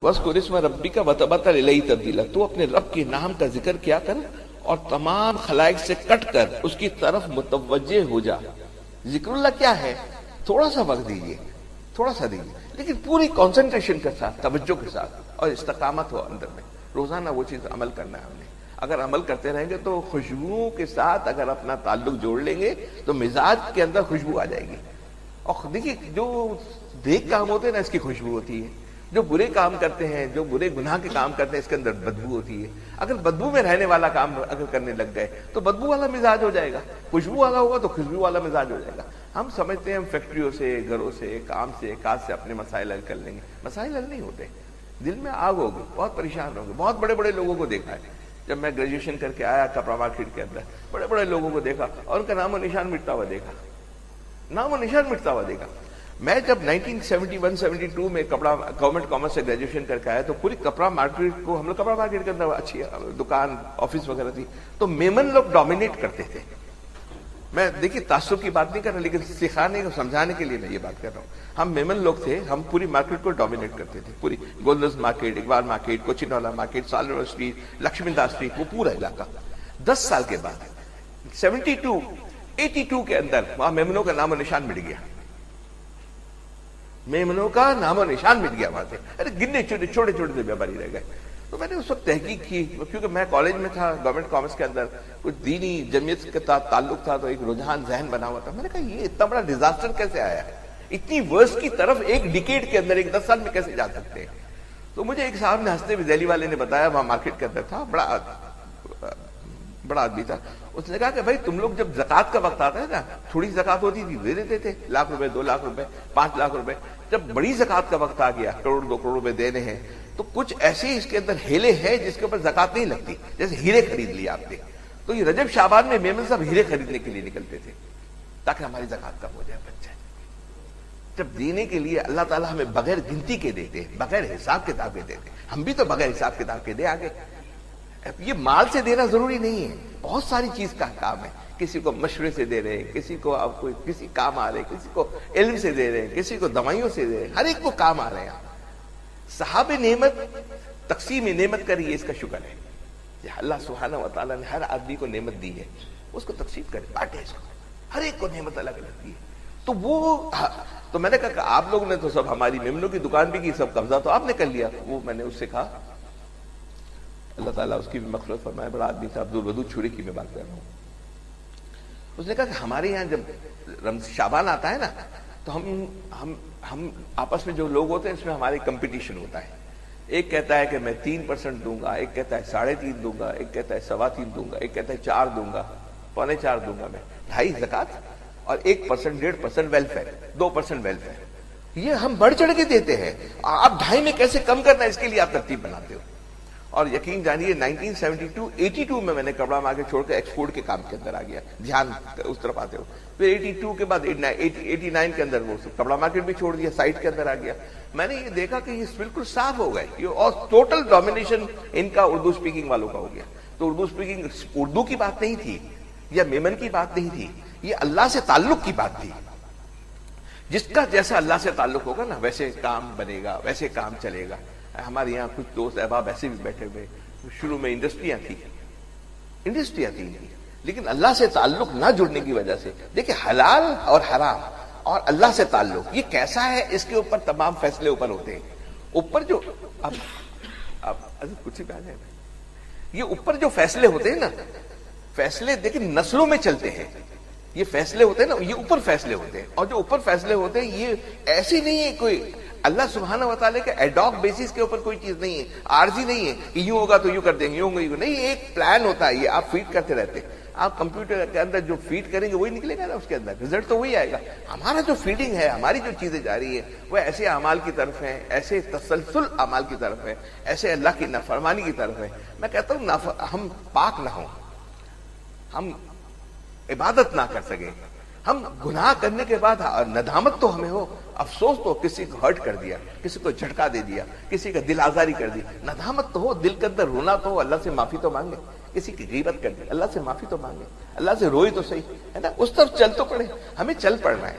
वस्कुर इस्म रब्बिका वतबत्तल इलैहि तब्दीला, तू अपने रब के नाम का जिक्र किया कर और तमाम खलाइक से कट कर उसकी तरफ मुतवज्जे हो जा। जिक्रुल्लाह क्या है? थोड़ा सा वक्त दीजिए, थोड़ा सा दीजिए, लेकिन पूरी कंसंट्रेशन के साथ, तवज्जो के साथ और इस्तकामत हो अंदर में। रोजाना वो चीज अमल करना है हमने। अगर अमल करते रहेंगे तो खुशबुओं के साथ अगर अपना ताल्लुक जोड़ लेंगे तो मिजाज के अंदर खुशबू आ जाएगी। और देखिए, जो नेक काम होते हैं ना, इसकी खुशबू होती है। जो बुरे काम करते हैं, जो बुरे गुनाह के काम करते हैं, इसके अंदर बदबू होती है। अगर बदबू में रहने वाला काम अगर करने लग गए तो बदबू वाला मिजाज हो जाएगा। खुशबू वाला होगा तो खुशबू वाला मिजाज हो जाएगा। हम समझते हैं हम फैक्ट्रियों से, घरों से, काम से, काज से अपने मसाइल हल कर लेंगे। मसाइल हल नहीं होते। दिल में आग होगी, बहुत परेशान होंगे। बहुत बड़े बड़े लोगों को देखा है। जब मैं ग्रेजुएशन करके आया कपड़ा मार्केट के अंदर, बड़े बड़े लोगों को देखा और उनका नामो निशान मिटता हुआ देखा, नामो निशान मिटता हुआ देखा। मैं जब 1971-72 में कपड़ा गवर्नमेंट कॉमर्स से ग्रेजुएशन करके आया तो पूरी कपड़ा मार्केट को, हम लोग कपड़ा मार्केट के अंदर अच्छी दुकान, ऑफिस वगैरह थी, तो मेमन लोग डोमिनेट करते थे। मैं देखिए तासुब की बात नहीं कर रहा, लेकिन सिखाने को, समझाने के लिए मैं ये बात कर रहा हूँ। हम मेमन लोग थे, हम पूरी मार्केट को डोमिनेट करते थे। पूरी Golandaz market, Iqbal market, Cochinwala market, सालरोड स्ट्रीट, लक्ष्मीदास स्ट्रीट, वो पूरा इलाका। 10 साल के बाद 82 के अंदर वहां मेमनों का नामो निशान मिट गया। मेमनों का नामो निशान मिट गया वहां से। अरे गिनने छोटे छोटे से व्यापारी रह गए। तो मैंने उस वक्त तहकीक की, क्योंकि मैं कॉलेज में था गवर्नमेंट कॉमर्स के अंदर, कुछ दीनी जमीयत के साथ ताल्लुक था, तो एक रुझान जहन बना हुआ था। मैंने कहा ये इतना बड़ा डिजास्टर कैसे आया, इतनी वर्ष की तरफ एक डिकेड के अंदर, एक 10 साल में कैसे जा सकते हैं। तो मुझे एक साहब ने, हंसते हुए दिल्ली वाले ने बताया, वहां मार्केट के अंदर था, बड़ा आदमी था। उसने कहा कि भाई तुम लोग जब ज़कात का वक्त आता है ना, थोड़ी ज़कात होती थी, दे देते थे, लाख रुपए, 2 लाख रुपए, 5 लाख रुपए। जब बड़ी ज़कात का वक्त आ गया, करोड़ 2 करोड़ रुपए देने हैं, तो कुछ ऐसे इसके अंदर हेले हैं जिसके ऊपर ज़कात नहीं लगती। जैसे हीरे खरीद लिया आपने, तो ये रजब शाबान में मेमन साहब हीरे खरीदने के लिए निकलते थे ताकि हमारी ज़कात कम हो जाए, बच जाए। जब देने के लिए अल्लाह ताला हमें बगैर गिनती के देते हैं, बगैर हिसाब किताब के देते, हम भी तो बगैर हिसाब किताब के दे आगे। ये माल से देना जरूरी नहीं है, बहुत सारी चीज का काम है। किसी को मशवरे से दे रहे हैं, किसी को आप कोई किसी काम आ रहे हैं, किसी को इल्म से दे रहे हैं, किसी को दवाइयों से दे रहे हैं, हर एक को काम आ रहे हैं। साहब नेमत तकसीम नेमत करिए, इसका शुक्र है। अल्लाह सुब्हानहू व तआला ने हर आदमी को नेमत दी है, उसको तकसीम करे, बांटे इसको। हर एक को नेमत अलग अलग दी है। तो वो तो मैंने कहा आप लोगों ने तो सब हमारी मेमनों की दुकान भी की, सब कब्जा तो आपने कर लिया। वो मैंने उससे कहा, अल्लाह ताला उसकी भी मग़फ़िरत फरमाए, बड़ा आदमी था, अब्दुल वदूद छुरी की मैं बात कर रहा हूँ। उसने कहा कि हमारे यहाँ जब शाबान आता है ना, तो हम आपस में जो लोग होते हैं, इसमें हमारी कंपटीशन होता है। एक कहता है कि मैं 3% दूंगा, एक कहता है 3.5 दूंगा, एक कहता है 3.25 दूंगा, एक कहता है 4 दूंगा, 4.25 दूंगा मैं, 2.5 ज़कात और 1%, 1.5% वेलफेयर, 2% वेलफेयर। ये हम बढ़ चढ़ के देते हैं। आप 2.5 में कैसे कम करना है, इसके लिए आप तरतीब बनाते हो। और यकीन जानिए 1972-82 में मैंने कपड़ा मार्केट छोड़कर एक्सपोर्ट के काम के अंदर आ गया, ध्यान उस तरफ आते हो। फिर 82 के बाद 89 के अंदर वो कपड़ा मार्केट भी छोड़ दिया, साइट के अंदर आ गया। मैंने ये देखा कि ये बिल्कुल साफ हो गए और टोटल डोमिनेशन इनका उर्दू स्पीकिंग वालों का हो गया। तो उर्दू स्पीकिंग, उर्दू की बात नहीं थी या मेमन की बात नहीं थी, ये अल्लाह से ताल्लुक की बात थी। जिसका जैसा अल्लाह से ताल्लुक होगा ना, वैसे काम बनेगा, वैसे काम चलेगा। हमारे यहाँ कुछ दोस्त अहबाब ऐसे भी बैठे हुए, शुरू में इंडस्ट्रियां थी नहीं, लेकिन अल्लाह से ताल्लुक ना जुड़ने की वजह से, देखिए हलाल और हराम और अल्लाह से ताल्लुक ये कैसा है, इसके ऊपर तमाम फैसले ऊपर होते हैं। ऊपर जो अब कुछ ही बात है, ये ऊपर जो फैसले होते हैं ना, फैसले देखिए नस्लों में चलते हैं। ये फैसले होते हैं ना, ये ऊपर फैसले होते हैं। और जो ऊपर फैसले होते हैं, ये ऐसी नहीं है कोई अल्लाह सुब्हानहू व तआला के एडॉक बेसिस के ऊपर कोई चीज नहीं है, आर्जी नहीं है कि यूं होगा तो यूं कर देंगे, यूं होगा नहीं। एक प्लान होता है, ये आप फीड करते रहते हैं। आप कंप्यूटर के अंदर जो फीड करेंगे वही निकलेगा ना, उसके अंदर रिजल्ट तो वही आएगा। हमारा जो फीडिंग है, हमारी जो चीजें जा रही है, वो ऐसे अमाल की तरफ है, ऐसे तसलसल अमाल की तरफ है, ऐसे अल्लाह की नाफरमानी की तरफ है। मैं कहता हूँ हम पाक ना हो, हम इबादत ना कर सके, हम गुनाह करने के बाद नदामत तो हमें हो, अफसोस तो किसी को हर्ट कर दिया, किसी को झटका दे दिया, किसी का दिल आजारी कर दी, नदामत तो हो, दिल के अंदर रोना तो हो, अल्लाह से माफी तो मांगे। किसी की गीबत कर दी, अल्लाह से माफी तो मांगे, अल्लाह से रोई तो सही, है ना। उस तरफ चल तो पड़े, हमें चल पड़ना है।